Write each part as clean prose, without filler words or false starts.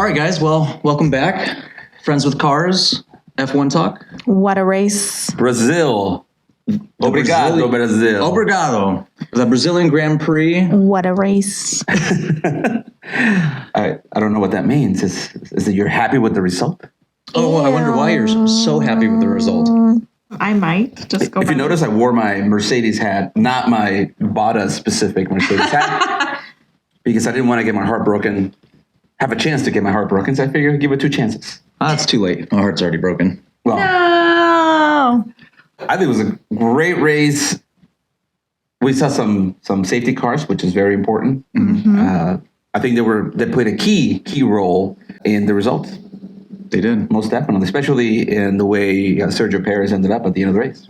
right, guys. Well, welcome back. Friends with Cars, F1 Talk. What a race. Brazil. Obrigado, Brazil. Obrigado. The Brazilian Grand Prix. What a race. I don't know what that means. Is it you're happy with the result? Oh, I wonder why you're so happy with the result. I might just go. If you notice, I wore my Mercedes hat, not my Bada specific Mercedes hat, because I didn't want to get my heart broken, have a chance to get my heart broken, so I figured I'd give it 2 chances. It's too late. My heart's already broken. Well, No. I think it was a great race. We saw some safety cars, which is very important. Mm-hmm. I think they played a key role in the results. They did. Most definitely, especially in the way Sergio Perez ended up at the end of the race.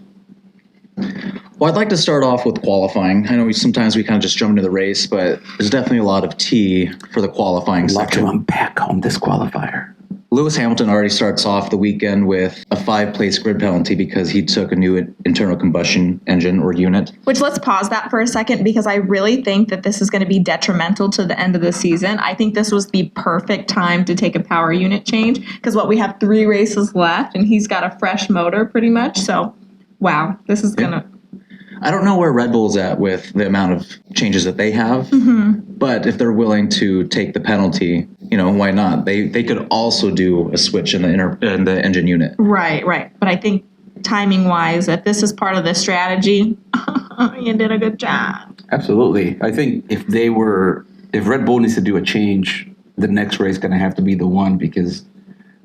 Well, I'd like to start off with qualifying. I know sometimes we kind of just jump into the race, but there's definitely a lot of tea for the qualifying A lot section. to unpack on this qualifier. Lewis Hamilton already starts off the weekend with a 5-place grid penalty because he took a new internal combustion engine or unit. Which, let's pause that for a second, because I really think that this is going to be detrimental to the end of the season. I think this was the perfect time to take a power unit change, because we have 3 races left and he's got a fresh motor pretty much. So, wow, this is going to... I don't know where Red Bull's at with the amount of changes that they have, but if they're willing to take the penalty, why not? They could also do a switch in the engine unit. Right. But I think timing-wise, if this is part of the strategy, you did a good job. Absolutely. I think if Red Bull needs to do a change, the next race is going to have to be the one, because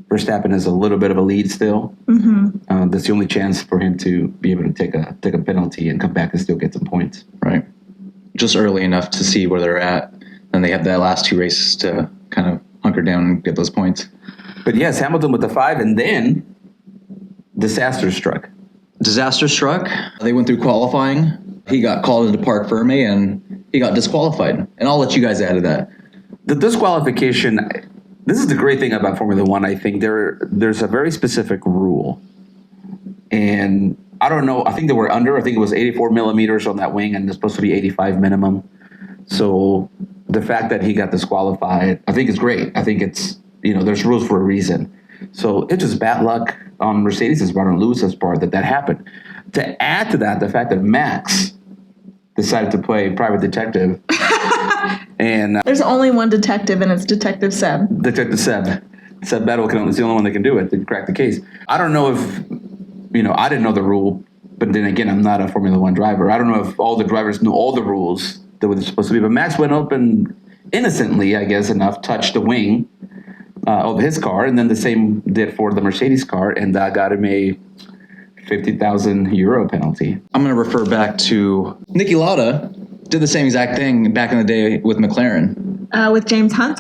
Verstappen has a little bit of a lead still. That's the only chance for him to be able to take a penalty and come back and still get some points. Right. Just early enough to see where they're at. And they have that last 2 races to kind of hunker down and get those points. But yes, Hamilton with the 5, and then disaster struck. They went through qualifying. He got called into Parc Ferme and he got disqualified. And I'll let you guys add to that. The disqualification, this is the great thing about Formula One. I think there's a very specific rule. And I don't know, I think they were under. I think it was 84 millimeters on that wing, and it's supposed to be 85 minimum. So the fact that he got disqualified, I think is great. I think it's, there's rules for a reason. So it's just bad luck on Mercedes' part, on Lewis's part, that happened. To add to that, the fact that Max decided to play private detective. And There's only one detective, and it's Detective Seb. Detective Seb. Seb Battle is the only one that can do it, to crack the case. I don't know if, I didn't know the rule, but then again, I'm not a Formula One driver. I don't know if all the drivers knew all the rules that were supposed to be, but Max went up and innocently, I guess, touched the wing of his car, and then the same did for the Mercedes car, and that got him a €50,000 penalty. I'm going to refer back to Niki Lauda did the same exact thing back in the day with McLaren. With James Hunt's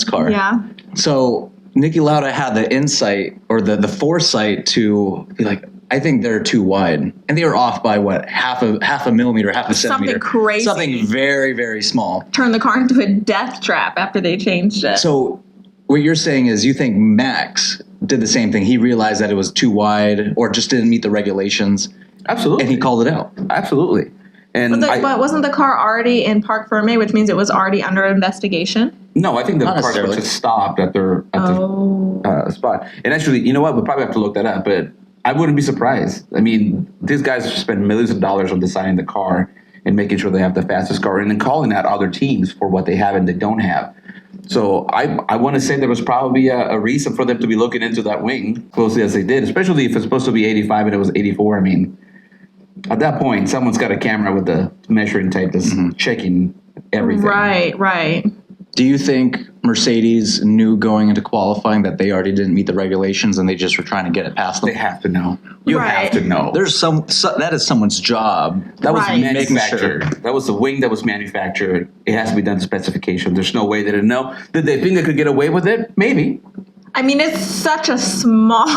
car. Yeah. So Niki Lauda had the insight or the foresight to be like, I think they're too wide. And they were off by half a millimeter, half a centimeter. Something crazy. Something very, very small. Turned the car into a death trap after they changed it. So what you're saying is you think Max did the same thing. He realized that it was too wide or just didn't meet the regulations. Absolutely. And he called it out. Absolutely. And but wasn't the car already in Parc Ferme, which means it was already under investigation? No, I think the car was just stopped at the spot. And actually, you know what? We'll probably have to look that up, but I wouldn't be surprised. I mean, these guys spend millions of dollars on designing the car and making sure they have the fastest car, and then calling out other teams for what they have and they don't have. So I want to say there was probably a reason for them to be looking into that wing closely as they did, especially if it's supposed to be 85 and it was 84. I mean, at that point, someone's got a camera with the measuring tape that's checking everything. Right. Do you think Mercedes knew going into qualifying that they already didn't meet the regulations and they just were trying to get it past them? They have to know. You have to know. There's that is someone's job. That was manufactured. That was the wing that was manufactured. It has to be done to specification. There's no way they didn't know. Did they think they could get away with it? Maybe. I mean, it's such a small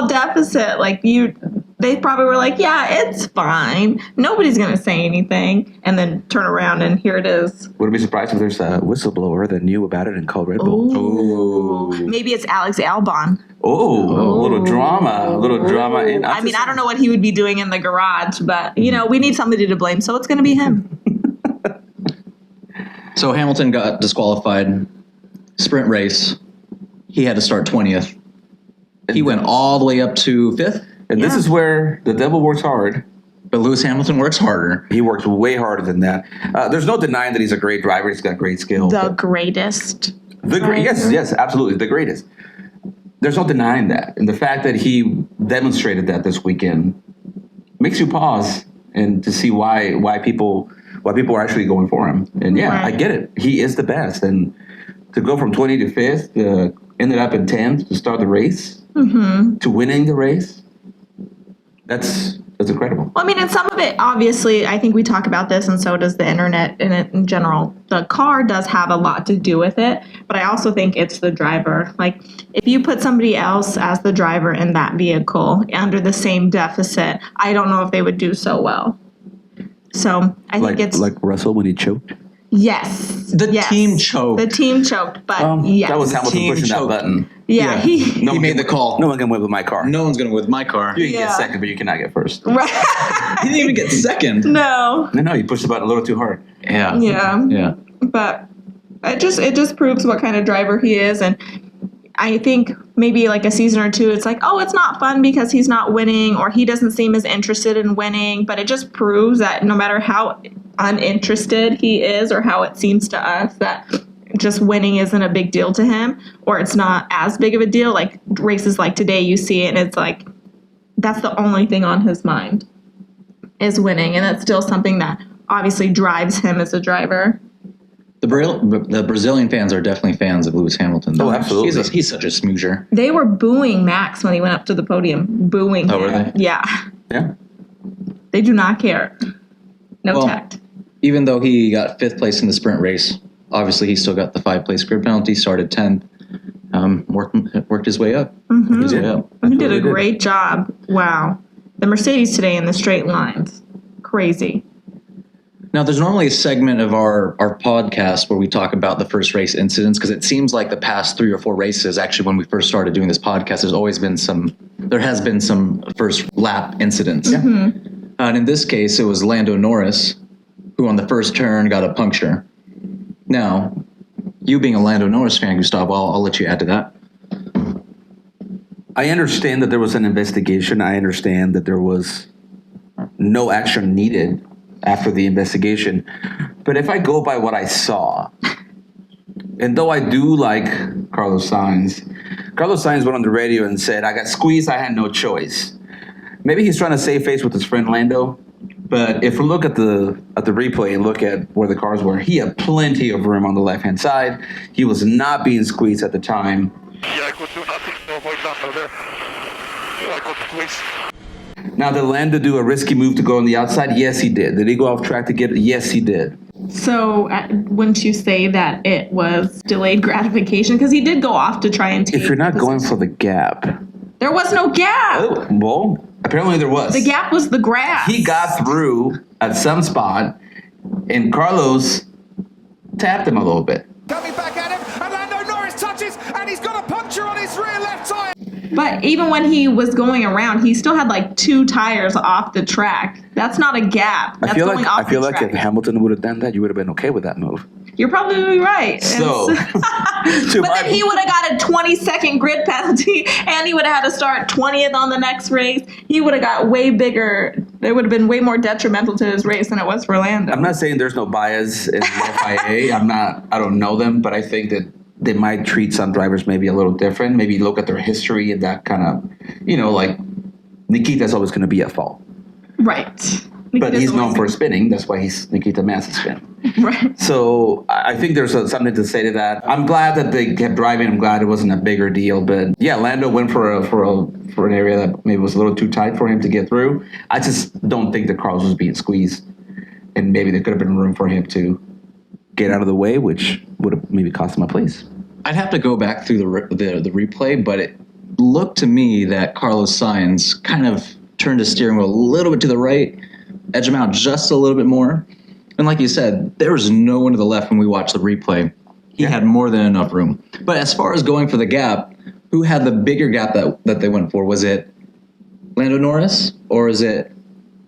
deficit. They probably were like, yeah, it's fine. Nobody's going to say anything. And then turn around and here it is. Wouldn't be surprised if there's a whistleblower that knew about it and called Red Bull. Ooh. Maybe it's Alex Albon. Oh, a little drama. I don't know what he would be doing in the garage, but, we need somebody to blame, so it's going to be him. So Hamilton got disqualified. sprint race, he had to start 20th. He went all the way up to 5th. And this is where the devil works hard. But Lewis Hamilton works harder. He works way harder than that. There's no denying that he's a great driver. He's got great skill. The greatest. Yes, absolutely. The greatest. There's no denying that. And the fact that he demonstrated that this weekend makes you pause and to see why people are actually going for him. And I get it. He is the best. And to go from 20 to 5th, ended up in 10th to start the race, to winning the race, that's incredible. Well, I mean, and some of it, obviously, I think we talk about this, and so does the internet in general. The car does have a lot to do with it, but I also think it's the driver. Like, if you put somebody else as the driver in that vehicle under the same deficit, I don't know if they would do so well. So I think it's like Russell when he choked. Yes. The team choked. The team choked, but yes. That was Hamilton Team pushing choked. that button. Yeah, he made the call. No one can win with my car. No one's going to win with my car. You can Yeah. get second, but you cannot get first. Right. He didn't even get second. No. No, you pushed the button a little too hard. Yeah. Yeah. But it just proves what kind of driver he is. And I think maybe like a season or two, it's like, oh, it's not fun because he's not winning or he doesn't seem as interested in winning. But it just proves that no matter how uninterested he is or how it seems to us, that just winning isn't a big deal to him, or it's not as big of a deal. Like races like today, you see it and it's like, that's the only thing on his mind is winning. And that's still something that obviously drives him as a driver. The Brazilian fans are definitely fans of Lewis Hamilton. Oh, absolutely. He's such a smoocher. They were booing Max when he went up to the podium. Booing Oh, him. were they? Yeah. Yeah. They do not care. No Well, tact. Even though he got 5th place in the sprint race, obviously he still got the 5-place grid penalty, started 10th, worked his way up. Mm-hmm. His way up. He did a great job. Wow. The Mercedes today in the straight lines. Crazy. Now, there's normally a segment of our podcast where we talk about the first race incidents, because it seems like the past 3 or 4 races, actually, when we first started doing this podcast, there has been some first lap incidents. Yeah. And in this case, it was Lando Norris, who on the first turn got a puncture. Now, you being a Lando Norris fan, Gustavo, I'll let you add to that. I understand that there was an investigation. I understand that there was no action needed after the investigation. But if I go by what I saw, and though I do like Carlos Sainz went on the radio and said, I got squeezed, I had no choice. Maybe he's trying to save face with his friend Lando. But if we look at the replay and look at where the cars were, he had plenty of room on the left-hand side. He was not being squeezed at the time. Yeah, I could do nothing to avoid that there. I got squeezed. Now, did Lando do a risky move to go on the outside? Yes, he did. Did he go off track to get it? Yes, he did. So wouldn't you say that it was delayed gratification? Because he did go off to try and take... If you're not going for the gap... There was no gap. Oh, well, apparently there was. The gap was the grass. He got through at some spot, and Carlos tapped him a little bit. Coming back at him, and Lando Norris touches, and he's got a puncture on his rear left tyre. But even when he was going around, he still had like 2 tires off the track. That's not a gap. That's I feel going off like the track. if Hamilton would have done that, you would have been okay with that move. You're probably right. So, But then he would have got a 20-second grid penalty, and he would have had to start 20th on the next race. He would have got way bigger. It would have been way more detrimental to his race than it was for Lando. I'm not saying there's no bias in the FIA. I don't know them, but I think that they might treat some drivers maybe a little different. Maybe look at their history and that kind of, like Nikita's always going to be at fault. Right. But he's known for spinning. That's why he's Nikita Mazepin. Right. So I think there's something to say to that. I'm glad that they kept driving. I'm glad it wasn't a bigger deal. But yeah, Lando went for an area that maybe was a little too tight for him to get through. I just don't think that Carlos was being squeezed, and maybe there could have been room for him to get out of the way, which would have maybe cost him a place. I'd have to go back through the replay, but it looked to me that Carlos Sainz kind of turned his steering wheel a little bit to the right, edge him out just a little bit more. And like you said, there was no one to the left when we watched the replay. He had more than enough room. But as far as going for the gap, who had the bigger gap that they went for? Was it Lando Norris or is it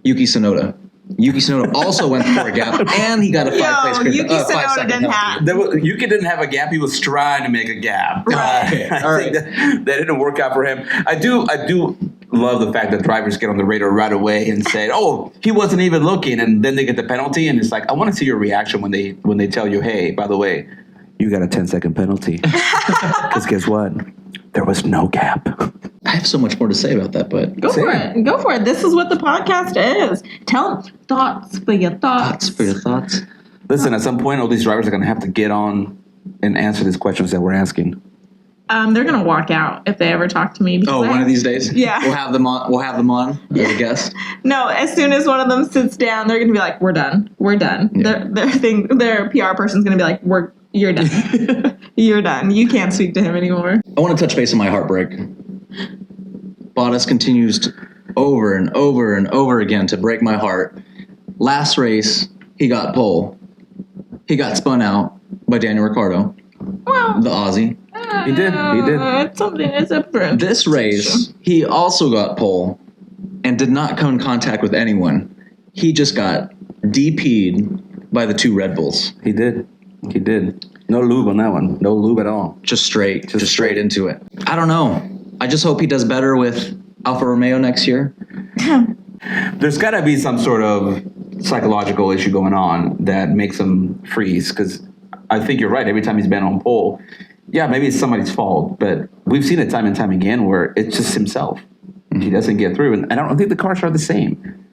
Yuki Tsunoda? Yuki Tsunoda also went for a gap, and he got a Yuki Tsunoda didn't have. Yuki didn't have a gap. He was trying to make a gap. Right. I think that didn't work out for him. I do love the fact that drivers get on the radar right away and say, "Oh, he wasn't even looking," and then they get the penalty, and it's like, I want to see your reaction when they tell you, "Hey, by the way, you got a 10-second penalty." Because guess what? There was no gap. I have so much more to say about that, but Go for it. This is what the podcast is. Tell them thoughts for your thoughts. thoughts. Listen, at some point, all these drivers are going to have to get on and answer these questions that we're asking. They're gonna walk out if they ever talk to me. One of these days. Yeah, we'll have them on as a guest. No, as soon as one of them sits down, they're gonna be like, "We're done. We're done." Yeah. Their PR person's gonna be like, "You're done. You're done. You can't speak to him anymore." I want to touch base on my heartbreak. Bottas continues over and over and over again to break my heart. Last race, he got pole. He got spun out by Daniel Ricciardo, the Aussie. He did. It's something that's different. This race, he also got pole and did not come in contact with anyone. He just got DP'd by the 2 Red Bulls. He did. No lube on that one. No lube at all. Just straight into it. I don't know. I just hope he does better with Alfa Romeo next year. There's got to be some sort of psychological issue going on that makes him freeze, because I think you're right. Every time he's been on pole, yeah, maybe it's somebody's fault, but we've seen it time and time again where it's just himself. He doesn't get through, and I don't think the cars are the same.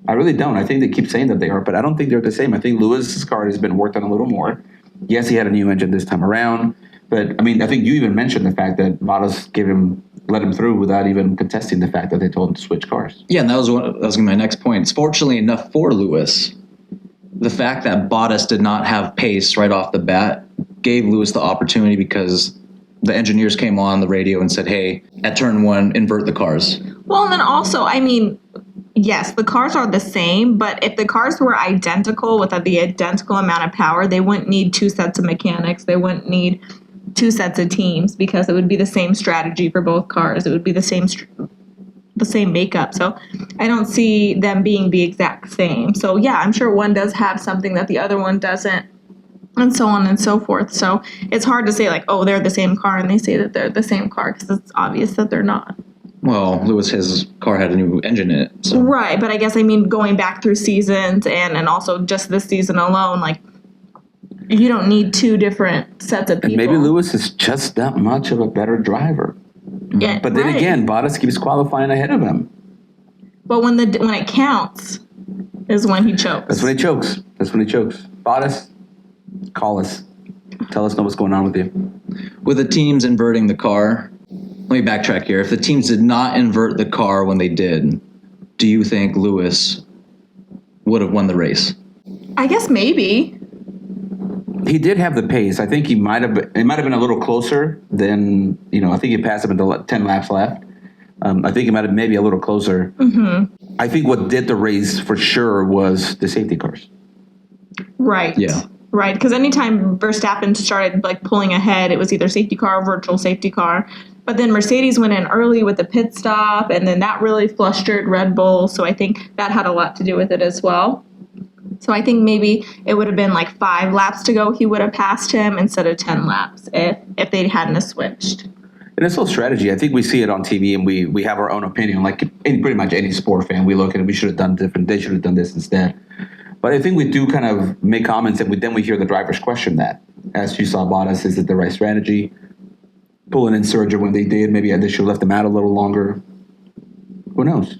I really don't. I think they keep saying that they are, but I don't think they're the same. I think Lewis's car has been worked on a little more. Yes, he had a new engine this time around, but I mean, I think you even mentioned the fact that Bottas let him through without even contesting the fact that they told him to switch cars. Yeah, and that was going to be my next point. Fortunately enough for Lewis, the fact that Bottas did not have pace right off the bat gave Lewis the opportunity, because the engineers came on the radio and said, "Hey, at turn 1, invert the cars." Well, and then also, I mean, yes, the cars are the same, but if the cars were identical with the identical amount of power, they wouldn't need 2 sets of mechanics. They wouldn't need 2 sets of teams, because it would be the same strategy for both cars. It would be the same makeup. So I don't see them being the exact same. So yeah, I'm sure one does have something that the other one doesn't, and so on and so forth. So it's hard to say like, oh, they're the same car, and they say that they're the same car, because it's obvious that they're not. Well, Lewis, his car had a new engine in it. So. Right, but I guess, I mean, going back through seasons and also just this season alone, like, you don't need 2 different sets of people. And maybe Lewis is just that much of a better driver. Yeah, but then again, Bottas keeps qualifying ahead of him. But when it counts is when he chokes. That's when he chokes. Bottas, call us. Tell us what's going on with you. With the teams inverting the car, let me backtrack here. If the teams did not invert the car when they did, do you think Lewis would have won the race? I guess maybe. He did have the pace. I think it might have been a little closer than, I think he passed him at 10 laps left. I think it might have maybe a little closer. Mm-hmm. I think what did the race for sure was the safety cars. Right. Yeah. Right, because anytime Verstappen started like pulling ahead, it was either safety car or virtual safety car. But then Mercedes went in early with the pit stop, and then that really flustered Red Bull. So I think that had a lot to do with it as well. So I think maybe it would have been like 5 laps to go. He would have passed him instead of 10 laps if they hadn't have switched. And it's all strategy. I think we see it on TV, and we have our own opinion. Like pretty much any sport fan, we look at it. We should have done different. They should have done this instead. But I think we do kind of make comments, and then we hear the drivers question that. As you saw Bottas, is it the right strategy? Pulling in Sergio when they did, maybe they should have left him out a little longer. Who knows?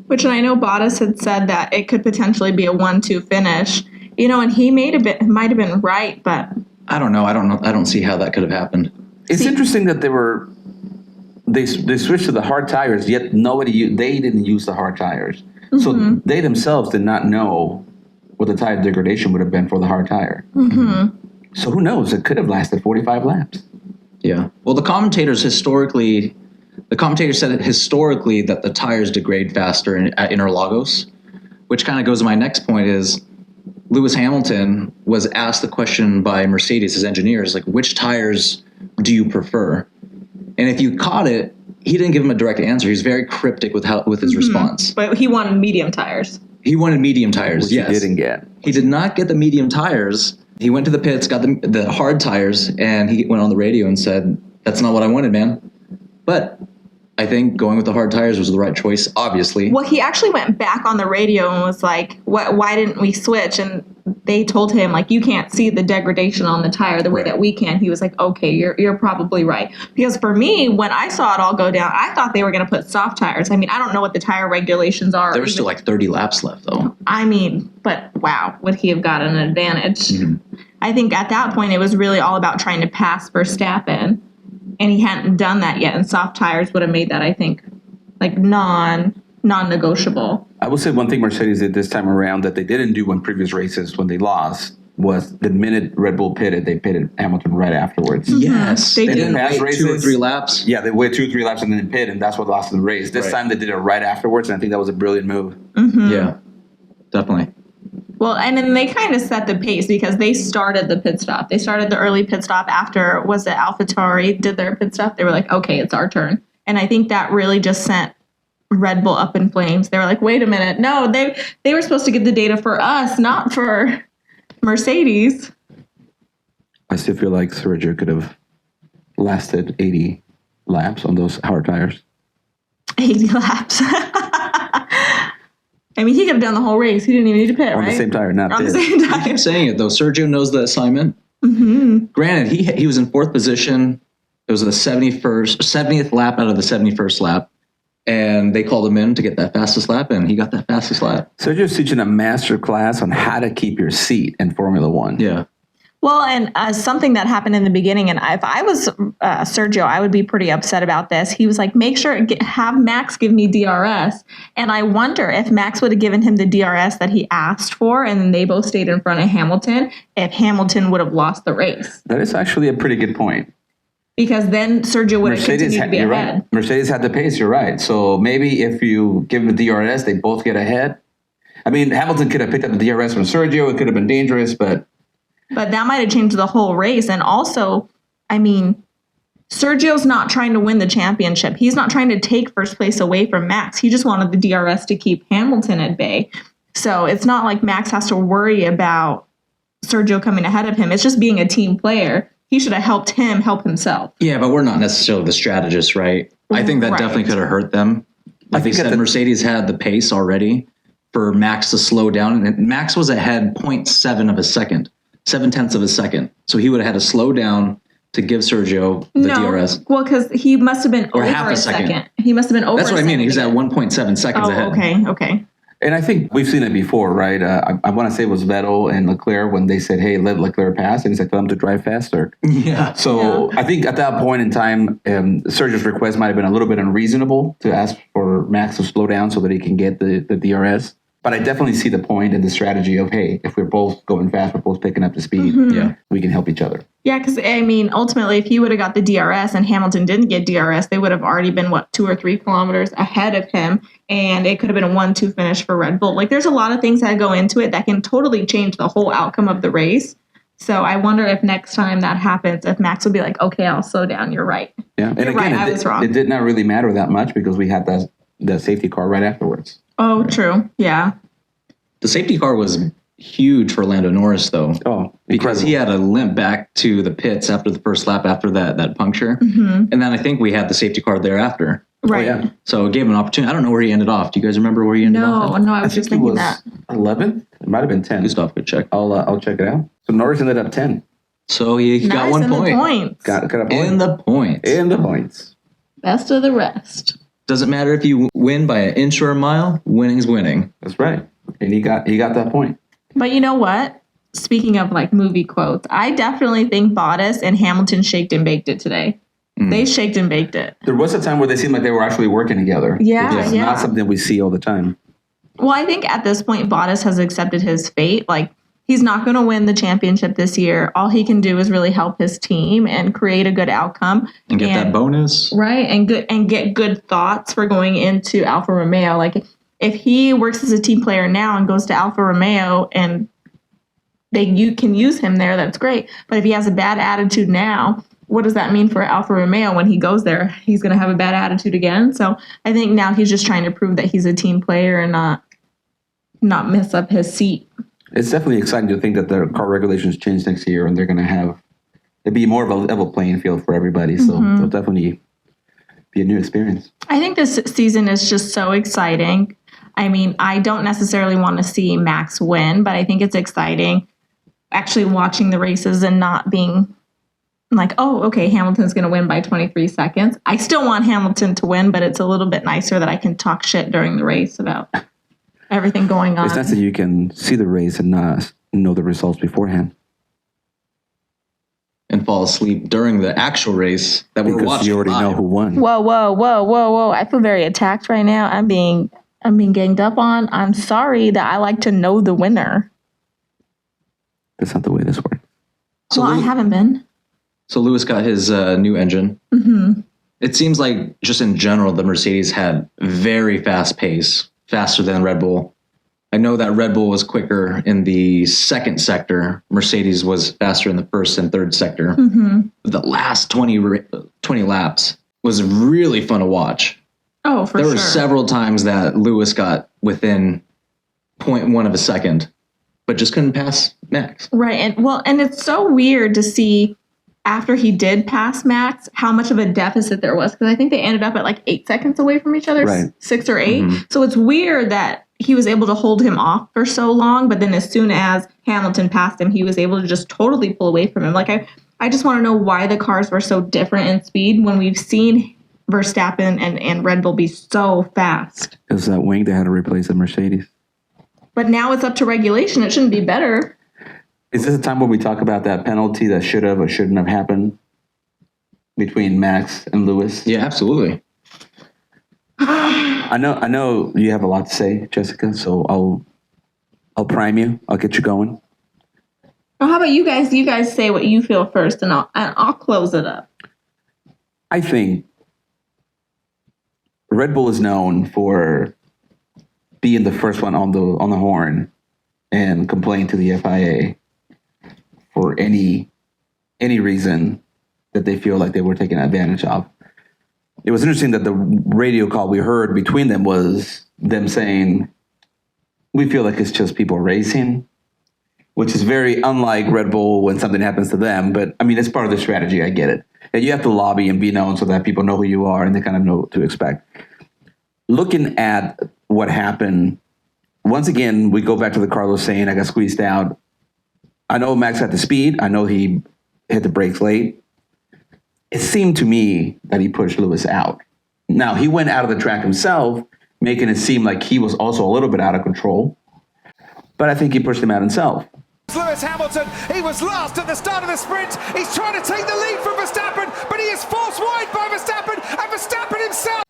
Which I know Bottas had said that it could potentially be a 1-2 finish. And he might have been right, but I don't know. I don't see how that could have happened. It's interesting that they switched to the hard tires, yet they didn't use the hard tires. Mm-hmm. So they themselves did not know what the tire degradation would have been for the hard tire. Mm-hmm. So who knows? It could have lasted 45 laps. Yeah. Well, the commentators said historically that the tires degrade faster at Interlagos, which kind of goes to my next point is Lewis Hamilton was asked the question by Mercedes, his engineers, like, which tires do you prefer? And if you caught it, he didn't give him a direct answer. He was very cryptic with his response. But he wanted medium tires. He wanted medium tires. Which Yes, he didn't get. He did not get the medium tires. He went to the pits, got the hard tires, and he went on the radio and said, "That's not what I wanted, man." But I think going with the hard tires was the right choice, obviously. Well, he actually went back on the radio and was like, why didn't we switch? And they told him, like, you can't see the degradation on the tire the way that we can. He was like, okay, you're probably right. Because for me, when I saw it all go down, I thought they were going to put soft tires. I mean, I don't know what the tire regulations are. There were still like 30 laps left, though. I mean, but wow, would he have gotten an advantage? Mm-hmm. I think at that point, it was really all about trying to pass Verstappen. And he hadn't done that yet. And soft tires would have made that, I think, like non-negotiable. I will say one thing Mercedes did this time around that they didn't do in previous races when they lost was the minute Red Bull pitted, they pitted Hamilton right afterwards. Yes. They They didn't Past wait races, 2 or 3 laps. Yeah, they waited 2 or 3 laps and then pit, and that's what lost the race. This Right. time they did it right afterwards, and I think that was a brilliant move. Yeah, definitely. Well, and then they kind of set the pace because they started the pit stop. They started the early pit stop after, was it AlphaTauri did their pit stop? They were like, okay, it's our turn. And I think that really just sent Red Bull up in flames. They were like, wait a minute. No, they were supposed to get the data for us, not for Mercedes. I still feel like Sergio could have lasted 80 laps on those hard tires. 80 laps. I mean, he could have done the whole race. He didn't even need to pit, On right? the same tire, not On the pit. same I tire. keep saying it, though. Sergio knows the assignment. Granted, he was in 4th position. It was the 70th lap out of the 71st lap. And they called him in to get that fastest lap, and he got that fastest lap. Sergio's teaching a master class on how to keep your seat in Formula One. Yeah. Well, and something that happened in the beginning, and if I was Sergio, I would be pretty upset about this. He was like, make sure, have Max give me DRS. And I wonder if Max would have given him the DRS that he asked for, and then they both stayed in front of Hamilton, if Hamilton would have lost the race. That is actually a pretty good point. Because then Sergio would have continued to be you're ahead. right. Mercedes had the pace, you're right. So maybe if you give them the DRS, they both get ahead. I mean, Hamilton could have picked up the DRS from Sergio. It could have been dangerous, but that might have changed the whole race. And also, I mean, Sergio's not trying to win the championship. He's not trying to take first place away from Max. He just wanted the DRS to keep Hamilton at bay. So it's not like Max has to worry about Sergio coming ahead of him. It's just being a team player. He should have helped him help himself. Yeah, but we're not necessarily the strategists, right? I think that Right. definitely could have hurt them. Like they said, Mercedes had the pace already for Max to slow down. And Max was ahead 0.7 of a second, 0.7 of a second. So he would have had to slow down to give Sergio the DRS. Well, because he must have been Or over half a second. He must have been over That's what I mean. He's at 1.7 seconds ahead. Okay. and I think we've seen it before, right? I want to say it was Vettel and Leclerc when they said, "Hey, let Leclerc pass," and he's like, "Tell him to drive faster." Yeah. So I think at that point in time, Sergio's request might have been a little bit unreasonable to ask for Max to slow down so that he can get the DRS. But I definitely see the point and the strategy of, hey, if we're both going fast, we're both picking up the speed, Yeah. we can help each other. Yeah, because, I mean, ultimately, if he would have got the DRS and Hamilton didn't get DRS, they would have already been, 2 or 3 kilometers ahead of him, and it could have been a 1-2 finish for Red Bull. Like, there's a lot of things that go into it that can totally change the whole outcome of the race. So I wonder if next time that happens, if Max will be like, okay, I'll slow down, you're right. Yeah, and You're again, right, I was wrong. it did not really matter that much because we had the safety car right afterwards. Oh, true. Yeah. The safety car was huge for Lando Norris, though. Oh, Because he had to limp back to the pits after the first lap after that puncture. And then I think we had the safety car thereafter. Right. yeah. So it gave him an opportunity. I don't know where he ended off. Do you guys remember where he ended off? No, I was just think it thinking was that. 11th. It might have been 10. Gustav could check. I'll check it out. So Norris ended up 10. So he got Nice, 1 and the point. points. Got a point. In the points. In the points. Best of the rest. Doesn't matter if you win by an inch or a mile. Winning's winning. That's right. And he got that point. But you know what? Speaking of movie quotes, I definitely think Bottas and Hamilton shaked and baked it today. They shaked and baked it. There was a time where they seemed like they were actually working together. Yeah, Which is yeah. not something we see all the time. Well, I think at this point, Bottas has accepted his fate. He's not going to win the championship this year. All he can do is really help his team and create a good outcome. And get that bonus. Right, and get good thoughts for going into Alfa Romeo. If he works as a team player now and goes to Alfa Romeo and you can use him there, that's great. But if he has a bad attitude now, what does that mean for Alfa Romeo when he goes there? He's going to have a bad attitude again. So I think now he's just trying to prove that he's a team player and not not mess up his seat. It's definitely exciting to think that the car regulations change next year and they're going to have it'd be more of a level playing field for everybody. So it'll definitely be a new experience. I think this season is just so exciting. I mean, I don't necessarily want to see Max win, but I think it's exciting actually watching the races and not being like, oh, okay, Hamilton's going to win by 23 seconds. I still want Hamilton to win, but it's a little bit nicer that I can talk shit during the race about everything going on. It's nice that you can see the race and know the results beforehand. And fall asleep during the actual race that we're Because watching. you already live. know who won. Whoa. I feel very attacked right now. I'm being ganged up on. I'm sorry that I like to know the winner. That's not the way this works. So I haven't been. So Lewis got his new engine. Mm-hmm. It seems like just in general, the Mercedes had very fast pace, faster than Red Bull. I know that Red Bull was quicker in the second sector. Mercedes was faster in the first and third sector. Mm-hmm. The last 20 laps was really fun to watch. Oh, for sure. There were several times that Lewis got within 0.1 of a second, but just couldn't pass Max. Right. And it's so weird to see after he did pass Max, how much of a deficit there was. Because I think they ended up at like 8 seconds away from each other, right. 6 or 8. Mm-hmm. So it's weird that he was able to hold him off for so long. But then as soon as Hamilton passed him, he was able to just totally pull away from him. Like, I just want to know why the cars were so different in speed when we've seen Verstappen and Red Bull be so fast. Because that wing, they had to replace the Mercedes. But now it's up to regulation. It shouldn't be better. Is this a time where we talk about that penalty that should have or shouldn't have happened between Max and Lewis? Yeah, absolutely. I know you have a lot to say, Jessica, so I'll prime you. I'll get you going. Well, how about you guys? You guys say what you feel first, and I'll close it up. I think Red Bull is known for being the first one on the horn and complain to the FIA for any reason that they feel like they were taken advantage of. It was interesting that the radio call we heard between them was them saying, we feel like it's just people racing, which is very unlike Red Bull when something happens to them. But I mean, it's part of the strategy. I get it. And you have to lobby and be known so that people know who you are and they kind of know what to expect. Looking at what happened, once again, we go back to the Carlos saying, I got squeezed out. I know Max had the speed. I know he hit the brakes late. It seemed to me that he pushed Lewis out. Now, he went out of the track himself, making it seem like he was also a little bit out of control. But I think he pushed him out himself. Lewis Hamilton, he was last at the start of the sprint. He's trying to take the lead from Verstappen, but he is forced wide by Verstappen, and Verstappen himself.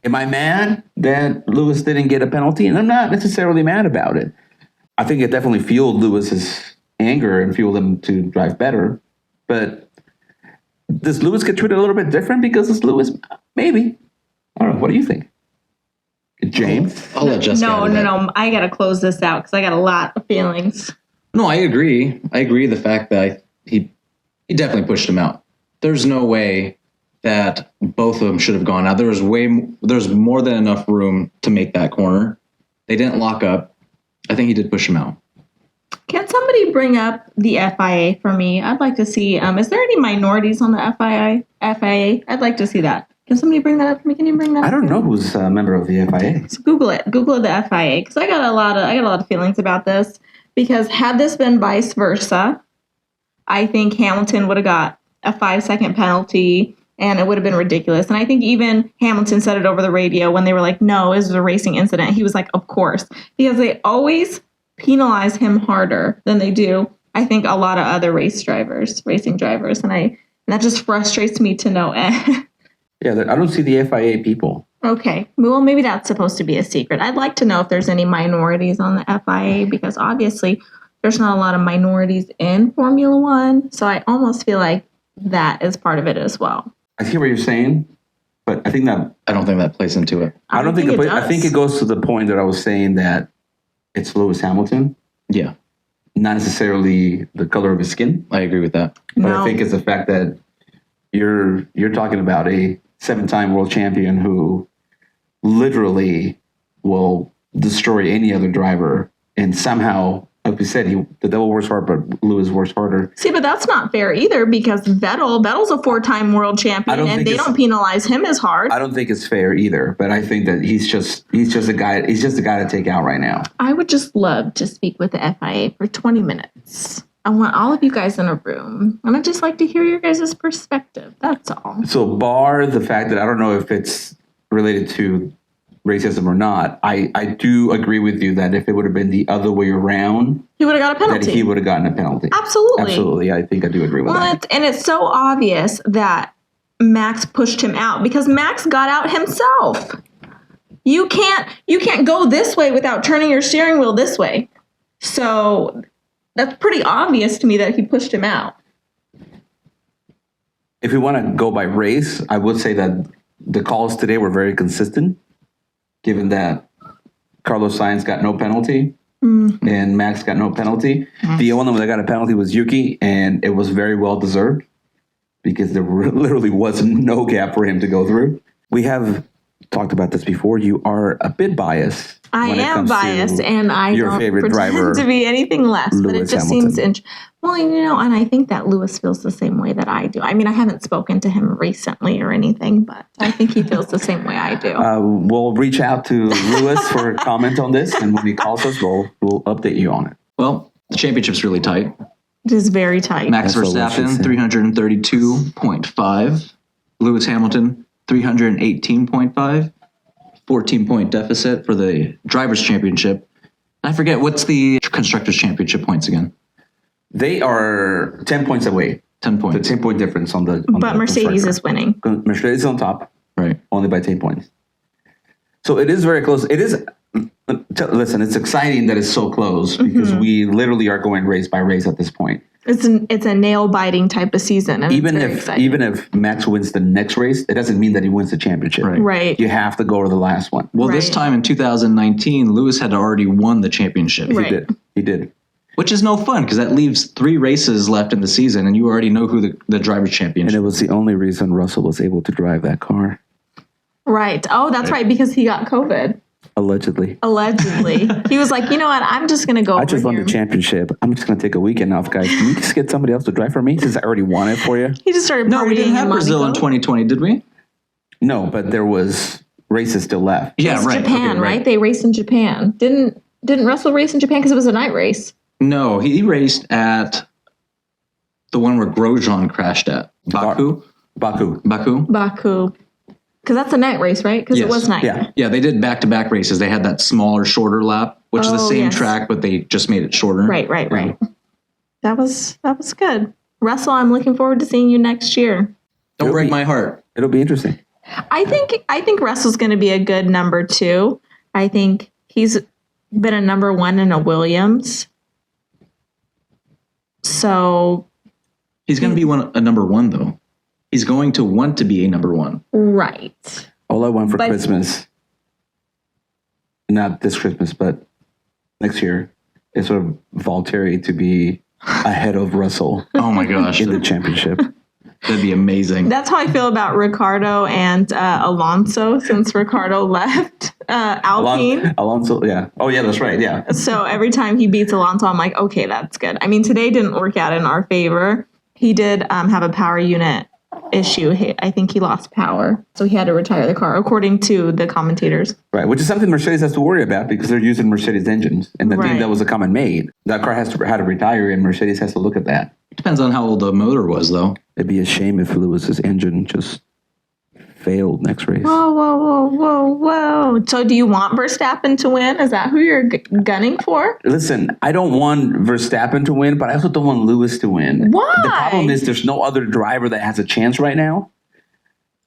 Am I mad that Lewis didn't get a penalty? And I'm not necessarily mad about it. I think it definitely fueled Lewis's anger and fueled him to drive better. But does Lewis get treated a little bit different because it's Lewis? Maybe. I don't know. What do you think? James? I'll let Jessica handle that. No. I got to close this out because I got a lot of feelings. No, I agree. The fact that he definitely pushed him out. There's no way that both of them should have gone out. There's more than enough room to make that corner. They didn't lock up. I think he did push him out. Can somebody bring up the FIA for me? I'd like to see, is there any minorities on the FIA? I'd like to see that. Can somebody bring that up for me? Can you bring that up? I don't know who's a member of the FIA. So Google it. Google the FIA because I got a lot of feelings about this. Because had this been vice versa, I think Hamilton would have got a 5-second penalty and it would have been ridiculous. And I think even Hamilton said it over the radio when they were like, no, it was a racing incident. He was like, of course, because they always penalize him harder than they do, I think, a lot of other racing drivers. And that just frustrates me to no end. Yeah, I don't see the FIA people. Okay. Well, maybe that's supposed to be a secret. I'd like to know if there's any minorities on the FIA because obviously there's not a lot of minorities in Formula One. So I almost feel like that is part of it as well. I hear what you're saying, but I think that I don't think that plays into it. I think it goes to the point that I was saying that it's Lewis Hamilton, Yeah, not necessarily the color of his skin. I agree with that. But I think it's the fact that you're talking about a 7-time world champion who literally will destroy any other driver. And somehow, like we said, the devil works hard, but Lewis works harder. See, but that's not fair either because Vettel's a 4-time world champion, and they don't penalize him as hard. I don't think it's fair either, but I think that he's just a guy. He's just a guy to take out right now. I would just love to speak with the FIA for 20 minutes. I want all of you guys in a room, and I'd just like to hear your guys' perspective. That's all. So, bar the fact that I don't know if it's related to racism or not, I do agree with you that if it would have been the other way around, he would have got a penalty. That he would have gotten a penalty. Absolutely. I think I do agree with that. And it's so obvious that Max pushed him out because Max got out himself. You can't go this way without turning your steering wheel this way. So that's pretty obvious to me that he pushed him out. If we want to go by race, I would say that the calls today were very consistent, given that Carlos Sainz got no penalty and Max got no penalty. The only one that got a penalty was Yuki, and it was very well deserved because there literally was no gap for him to go through. We have talked about this before. You are a bit biased. I am biased, and I your don't favorite pretend driver, to be anything less. Lewis but it just Hamilton. seems well, and I think that Lewis feels the same way that I do. I mean, I haven't spoken to him recently or anything, but I think he feels the same way I do. We'll reach out to Lewis for a comment on this, and when he calls us, we'll update you on it. Well, the championship's really tight. It is very tight. Max Verstappen, 332.5. Lewis Hamilton, 318.5. 14-point deficit for the Drivers' Championship. I forget, what's the Constructors' Championship points again? They are 10 points away. 10 points. The 10-point difference on the. But Mercedes is winning. Mercedes is on top, right? Only by 10 points. So it is very close. It is. Listen, it's exciting that it's so close because we literally are going race by race at this point. It's a nail biting type of season, and even if Max wins the next race, it doesn't mean that he wins the championship. Right. You have to go to the last one. Well, this time in 2019, Lewis had already won the championship. Right. He did. Which is no fun because that leaves 3 races left in the season, and you already know who the Drivers' Championship. And it was the only reason Russell was able to drive that car. Right. Oh, that's right, because he got COVID. Allegedly. He was like, you know what? I'm just going to go I just won the championship. I'm just going to take a weekend off, guys. Can you just get somebody else to drive for me since I already won it for you? He just started No, we didn't have Brazil in 2020, did we? No, but there was races still left. Yeah, right. Japan, Okay, right? They raced in Japan. Didn't Russell race in Japan because it was a night race? No, he raced at the one where Grosjean crashed at. Baku? Baku. Because that's a night race, right? Because it was night. Yeah, they did back-to-back races. They had that smaller, shorter lap, which is the same track, but they just made it shorter. Right. That was good. Russell, I'm looking forward to seeing you next year. Don't break my heart. It'll be interesting. I think Russell's going to be a good number 2. I think he's been a number 1 in a Williams. So he's going to be a number 1, though. He's going to want to be a number 1. Right. All I want for Christmas, not this Christmas, but next year, is for Valtteri to be ahead of Russell. Oh my gosh. In the championship. That'd be amazing. That's how I feel about Ricciardo and Alonso since Ricciardo left Alpine. Alonso, yeah. Oh, yeah, that's right, yeah. So every time he beats Alonso, I'm like, okay, that's good. I mean, today didn't work out in our favor. He did have a power unit issue. I think he lost power, so he had to retire the car, according to the commentators. Right, which is something Mercedes has to worry about because they're using Mercedes engines, and the thing that was a common made, that car had to retire, and Mercedes has to look at that. Depends on how old the motor was, though. It'd be a shame if Lewis's engine just failed next race. Whoa. So do you want Verstappen to win? Is that who you're gunning for? Listen, I don't want Verstappen to win, but I also don't want Lewis to win. Why? The problem is there's no other driver that has a chance right now.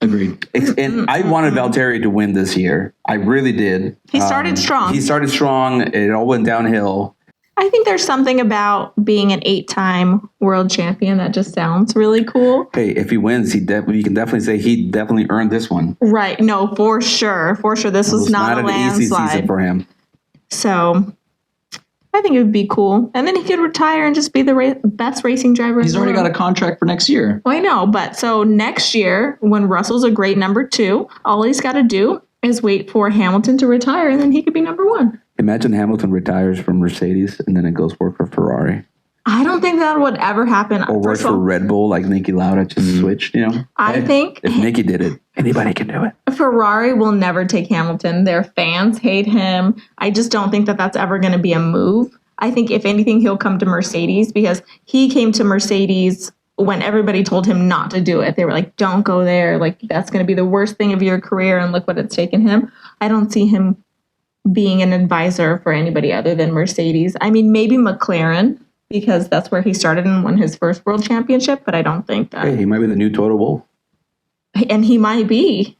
Agreed. And I wanted Valtteri to win this year. I really did. He started strong. It all went downhill. I think there's something about being an 8-time world champion that just sounds really cool. Hey, if he wins, you can definitely say he definitely earned this one. Right. No, for sure. This was not a landslide. Easy season for him. So I think it would be cool. And then he could retire and just be the best racing driver. He's already got a contract for next year. Well, I know. But so next year, when Russell's a great number 2, all he's got to do is wait for Hamilton to retire, and then he could be number one. Imagine Hamilton retires from Mercedes and then it goes work for Ferrari. I don't think that would ever happen. Or work First of for all, Red Bull like Niki Lauda just switched, I think If Niki did it, anybody can do it. Ferrari will never take Hamilton. Their fans hate him. I just don't think that that's ever going to be a move. I think if anything, he'll come to Mercedes because he came to Mercedes when everybody told him not to do it. They were like, don't go there. Like, that's going to be the worst thing of your career. And look what it's taken him. I don't see him being an advisor for anybody other than Mercedes. I mean, maybe McLaren, because that's where he started and won his first world championship, but I don't think that. Hey, he might be the new Toto Wolff. And he might be.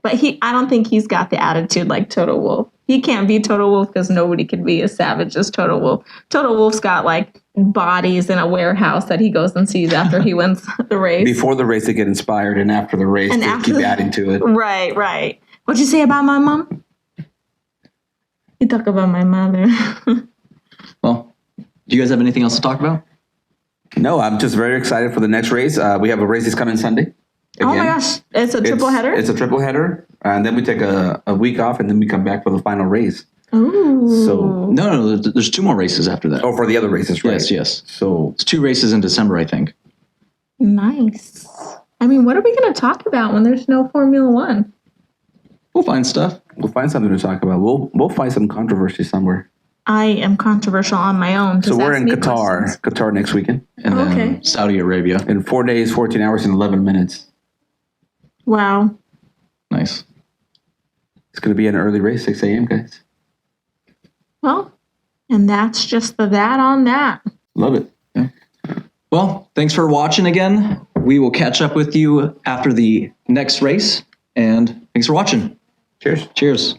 But I don't think he's got the attitude like Toto Wolff. He can't be Toto Wolff because nobody can be as savage as Toto Wolff. Toto Wolff's got like bodies in a warehouse that he goes and sees after he wins the race. Before the race, they get inspired, and after the race, they keep adding to it. Right. What'd you say about my mom? You talk about my mother. Well, do you guys have anything else to talk about? No, I'm just very excited for the next race. We have a race that's coming Sunday. Oh my gosh, it's a triple header? It's a triple header. And then we take a week off, and then we come back for the final race. Ooh. So No, there's 2 more races after that. for the other races, right? Yes. So It's 2 races in December, I think. Nice. I mean, what are we going to talk about when there's no Formula One? We'll find stuff. we'll find something to talk about. We'll find some controversy somewhere. I am controversial on my own. So Just we're ask in me Qatar, questions. Qatar next weekend. And then Okay. Saudi Arabia. In 4 days, 14 hours, and 11 minutes. Wow. Nice. It's going to be an early race, 6 a.m., guys. Well, and that's just that on that. Love it. Well, thanks for watching again. We will catch up with you after the next race. And thanks for watching. Cheers. Cheers.